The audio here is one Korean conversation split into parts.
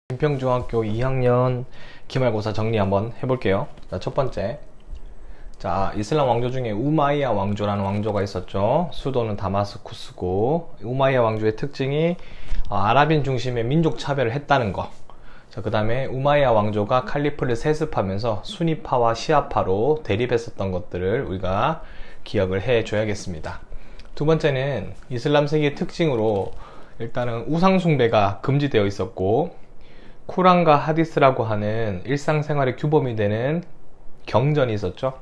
진평중학교 2학년 기말고사 정리 한번 해볼게요. 자, 첫 번째. 자, 이슬람 왕조 중에 우마이야 왕조라는 왕조가 있었죠. 수도는 다마스쿠스고, 우마이야 왕조의 특징이 아랍인 중심의 민족 차별을 했다는 거. 자, 그 다음에 우마이야 왕조가 칼리프를 세습하면서 수니파와 시아파로 대립했었던 것들을 우리가 기억을 해줘야겠습니다. 두 번째는 이슬람 세계의 특징으로 일단은 우상숭배가 금지되어 있었고, 쿠란과 하디스라고 하는 일상생활의 규범이 되는 경전이 있었죠.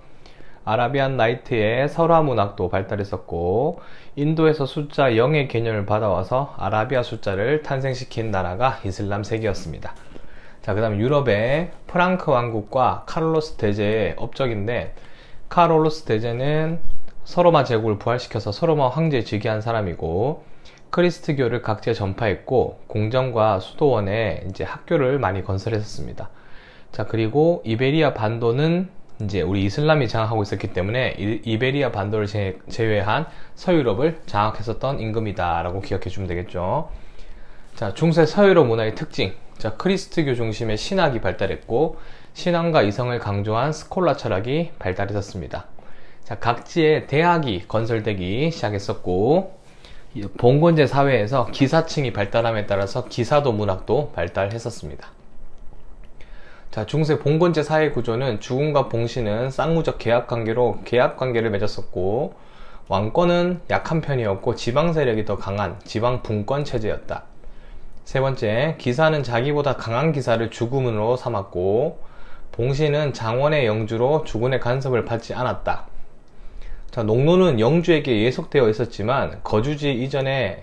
아라비안 나이트의 설화 문학도 발달했었고, 인도에서 숫자 0의 개념을 받아와서 아라비아 숫자를 탄생시킨 나라가 이슬람 세계였습니다. 자, 그 다음 유럽의 프랑크 왕국과 카를로스 대제의 업적인데, 카를로스 대제는 서로마 제국을 부활시켜서 서로마 황제에 즉위한 사람이고, 크리스트교를 각지에 전파했고, 궁전과 수도원에 이제 학교를 많이 건설했었습니다. 자, 그리고 이베리아 반도는 이제 우리 이슬람이 장악하고 있었기 때문에 이베리아 반도를 제외한 서유럽을 장악했었던 임금이다라고 기억해 주면 되겠죠. 자, 중세 서유럽 문화의 특징. 자, 크리스트교 중심의 신학이 발달했고, 신앙과 이성을 강조한 스콜라 철학이 발달했었습니다. 자, 각지에 대학이 건설되기 시작했었고, 봉건제 사회에서 기사층이 발달함에 따라서 기사도 문학도 발달했었습니다. 자, 중세 봉건제 사회 구조는 주군과 봉신은 쌍무적 계약관계로 계약관계를 맺었었고, 왕권은 약한 편이었고 지방 세력이 더 강한 지방 분권 체제였다. 세 번째, 기사는 자기보다 강한 기사를 주군으로 삼았고, 봉신은 장원의 영주로 주군의 간섭을 받지 않았다. 자, 농노는 영주에게 예속되어 있었지만 거주지 이전은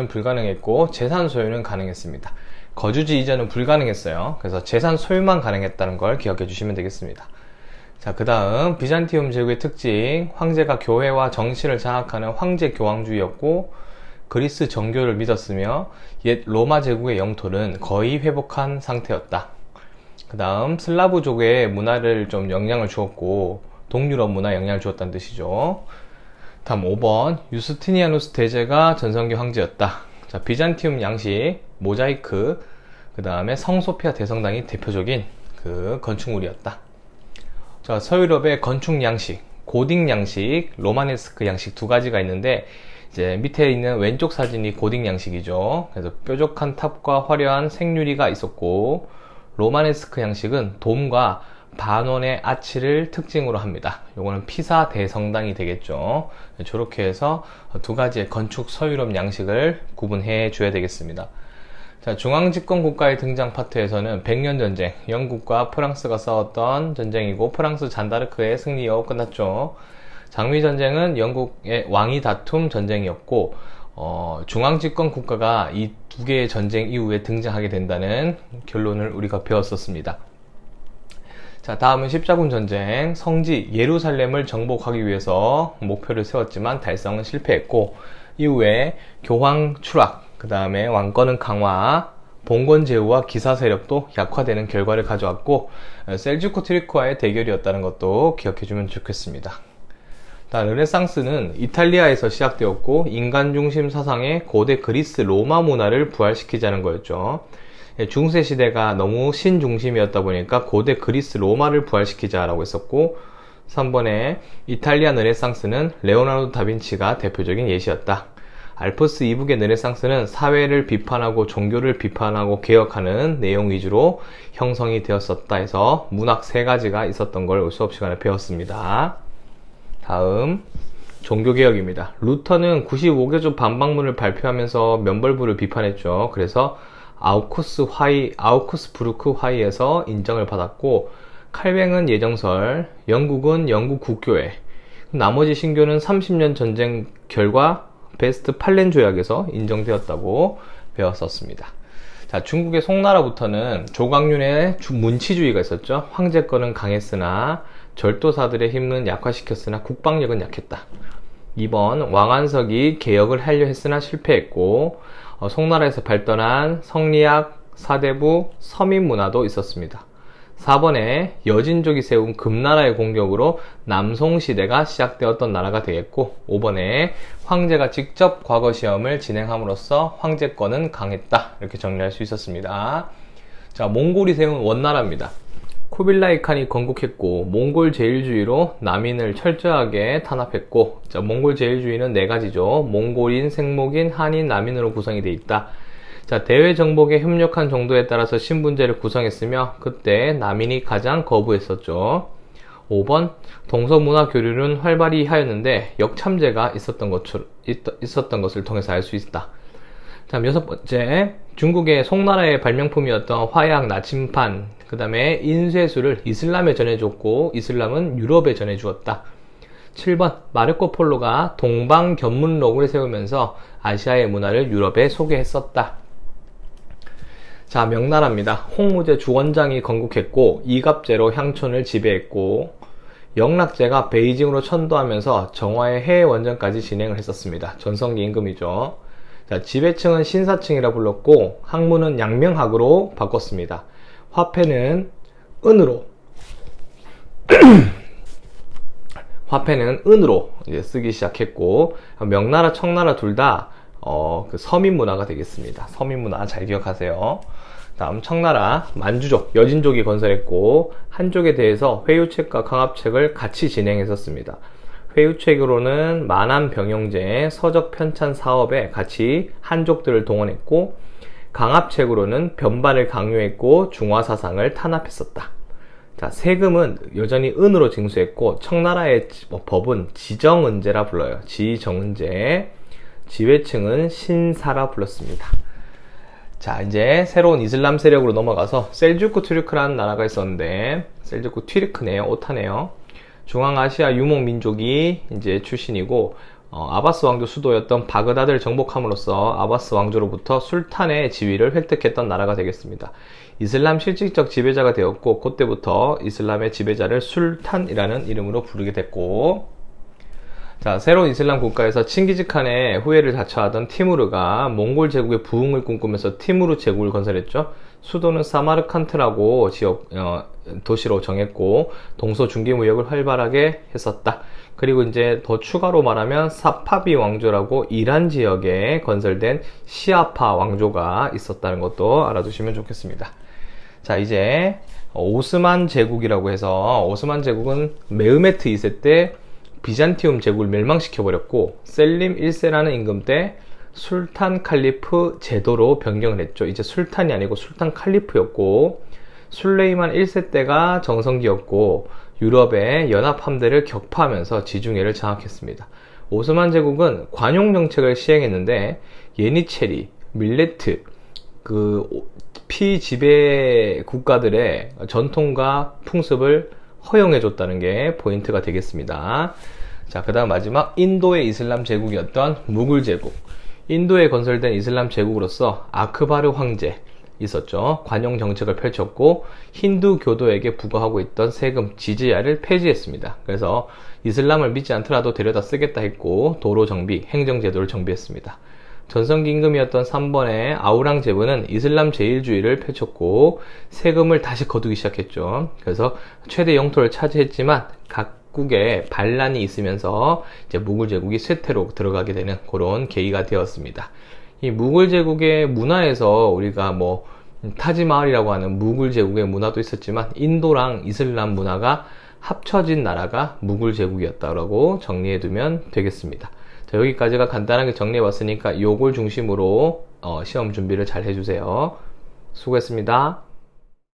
불가능했고 재산 소유는 가능했습니다. 거주지 이전은 불가능했어요. 그래서 재산 소유만 가능했다는 걸 기억해 주시면 되겠습니다. 자, 그 다음 비잔티움 제국의 특징, 황제가 교회와 정치를 장악하는 황제 교황주의였고, 그리스 정교를 믿었으며 옛 로마 제국의 영토는 거의 회복한 상태였다. 그 다음 슬라브족의 문화를 좀 영향을 주었고, 동유럽 문화에 영향을 주었다는 뜻이죠. 다음 5번, 유스티니아누스 대제가 전성기 황제였다. 자, 비잔티움 양식, 모자이크, 그 다음에 성소피아 대성당이 대표적인 그 건축물이었다. 자, 서유럽의 건축 양식, 고딕 양식, 로마네스크 양식 두 가지가 있는데, 이제 밑에 있는 왼쪽 사진이 고딕 양식이죠. 그래서 뾰족한 탑과 화려한 생유리가 있었고, 로마네스크 양식은 돔과 반원의 아치를 특징으로 합니다. 요거는 피사 대성당이 되겠죠. 저렇게 해서 두 가지의 건축 서유럽 양식을 구분해 줘야 되겠습니다. 자, 중앙집권 국가의 등장 파트에서는 백년전쟁, 영국과 프랑스가 싸웠던 전쟁이고, 프랑스 잔다르크의 승리로 끝났죠. 장미전쟁은 영국의 왕위 다툼 전쟁이었고, 중앙집권 국가가 이 두 개의 전쟁 이후에 등장하게 된다는 결론을 우리가 배웠었습니다. 자, 다음은 십자군 전쟁. 성지 예루살렘을 정복하기 위해서 목표를 세웠지만 달성은 실패했고, 이후에 교황 추락, 그 다음에 왕권은 강화, 봉건 제후와 기사 세력도 약화되는 결과를 가져왔고, 셀주크 트리크와의 대결이었다는 것도 기억해주면 좋겠습니다. 르네상스는 이탈리아에서 시작되었고, 인간 중심 사상의 고대 그리스 로마 문화를 부활시키자는 거였죠. 중세 시대가 너무 신중심이었다 보니까 고대 그리스 로마를 부활시키자라고 했었고, 3번에 이탈리아 르네상스는 레오나르도 다빈치가 대표적인 예시였다. 알프스 이북의 르네상스는 사회를 비판하고 종교를 비판하고 개혁하는 내용 위주로 형성이 되었었다 해서 문학 세 가지가 있었던 걸 수업 시간에 배웠습니다. 다음 종교개혁입니다. 루터는 95개조 반박문을 발표하면서 면벌부를 비판했죠. 그래서 아우쿠스부르크 화의에서 인정을 받았고, 칼뱅은 예정설, 영국은 영국 국교회, 나머지 신교는 30년 전쟁 결과 베스트 팔렌 조약에서 인정되었다고 배웠었습니다. 자, 중국의 송나라부터는 조광윤의 문치주의가 있었죠. 황제권은 강했으나 절도사들의 힘은 약화시켰으나 국방력은 약했다. 2번, 왕안석이 개혁을 하려 했으나 실패했고, 송나라에서 발전한 성리학, 사대부, 서민문화도 있었습니다. 4번에 여진족이 세운 금나라의 공격으로 남송시대가 시작되었던 나라가 되겠고, 5번에 황제가 직접 과거 시험을 진행함으로써 황제권은 강했다. 이렇게 정리할 수 있었습니다. 자, 몽골이 세운 원나라입니다. 쿠빌라이 칸이 건국했고, 몽골 제일주의로 남인을 철저하게 탄압했고, 자, 몽골 제일주의는 네 가지죠. 몽골인, 생목인, 한인, 남인으로 구성이 되어 있다. 자, 대외 정복에 협력한 정도에 따라서 신분제를 구성했으며, 그때 남인이 가장 거부했었죠. 5번, 동서문화 교류는 활발히 하였는데 역참제가 있었던 것을 통해서 알 수 있다. 다음 6번째, 중국의 송나라의 발명품이었던 화약, 나침판, 그 다음에 인쇄술을 이슬람에 전해줬고, 이슬람은 유럽에 전해주었다. 7번, 마르코 폴로가 동방견문록을 세우면서 아시아의 문화를 유럽에 소개했었다. 자, 명나라입니다. 홍무제 주원장이 건국했고, 이갑제로 향촌을 지배했고, 영락제가 베이징으로 천도하면서 정화의 해외 원전까지 진행을 했었습니다. 전성기 임금이죠. 자, 지배층은 신사층이라 불렀고, 학문은 양명학으로 바꿨습니다. 화폐는 은으로 이제 쓰기 시작했고, 명나라, 청나라 둘 다 그 서민 문화가 되겠습니다. 서민 문화 잘 기억하세요. 다음 청나라, 만주족, 여진족이 건설했고, 한족에 대해서 회유책과 강압책을 같이 진행했었습니다. 회유책으로는 만안 병영제, 서적 편찬 사업에 같이 한족들을 동원했고, 강압책으로는 변발을 강요했고 중화사상을 탄압했었다. 자, 세금은 여전히 은으로 징수했고, 청나라의 법은 지정은제라 불러요. 지정은제. 지회층은 신사라 불렀습니다. 자, 이제 새로운 이슬람 세력으로 넘어가서 셀주크 튀르크라는 나라가 있었는데, 셀주크 튀르크네요. 오타네요. 중앙아시아 유목 민족이 이제 출신이고, 아바스 왕조 수도였던 바그다드를 정복함으로써 아바스 왕조로부터 술탄의 지위를 획득했던 나라가 되겠습니다. 이슬람 실질적 지배자가 되었고, 그때부터 이슬람의 지배자를 술탄이라는 이름으로 부르게 됐고, 자, 새로운 이슬람 국가에서 칭기즈칸의 후예를 자처하던 티무르가 몽골 제국의 부흥을 꿈꾸면서 티무르 제국을 건설했죠. 수도는 사마르칸트라고 도시로 정했고, 동서 중개 무역을 활발하게 했었다. 그리고 이제 더 추가로 말하면 사파비 왕조라고 이란 지역에 건설된 시아파 왕조가 있었다는 것도 알아두시면 좋겠습니다. 자, 이제 오스만 제국이라고 해서, 오스만 제국은 메흐메트 2세 때 비잔티움 제국을 멸망시켜버렸고, 셀림 1세라는 임금 때 술탄 칼리프 제도로 변경을 했죠. 이제 술탄이 아니고 술탄 칼리프였고, 술레이만 1세 때가 정성기였고, 유럽의 연합 함대를 격파하면서 지중해를 장악했습니다. 오스만 제국은 관용 정책을 시행했는데, 예니체리, 밀레트, 피지배 국가들의 전통과 풍습을 허용해줬다는 게 포인트가 되겠습니다. 자, 그 다음 마지막 인도의 이슬람 제국이었던 무굴 제국. 인도에 건설된 이슬람 제국으로서 아크바르 황제 있었죠. 관용 정책을 펼쳤고, 힌두 교도에게 부과하고 있던 세금 지지야를 폐지했습니다. 그래서 이슬람을 믿지 않더라도 데려다 쓰겠다 했고, 도로 정비, 행정 제도를 정비했습니다. 전성기 임금이었던 3번의 아우랑제브는 이슬람 제일주의를 펼쳤고, 세금을 다시 거두기 시작했죠. 그래서 최대 영토를 차지했지만 각국에 반란이 있으면서 이제 무굴 제국이 쇠퇴로 들어가게 되는 그런 계기가 되었습니다. 이 무굴 제국의 문화에서 우리가 타지마을이라고 하는 무굴 제국의 문화도 있었지만, 인도랑 이슬람 문화가 합쳐진 나라가 무굴 제국이었다고 정리해두면 되겠습니다. 자, 여기까지가 간단하게 정리해봤으니까 요걸 중심으로 시험 준비를 잘 해주세요. 수고했습니다.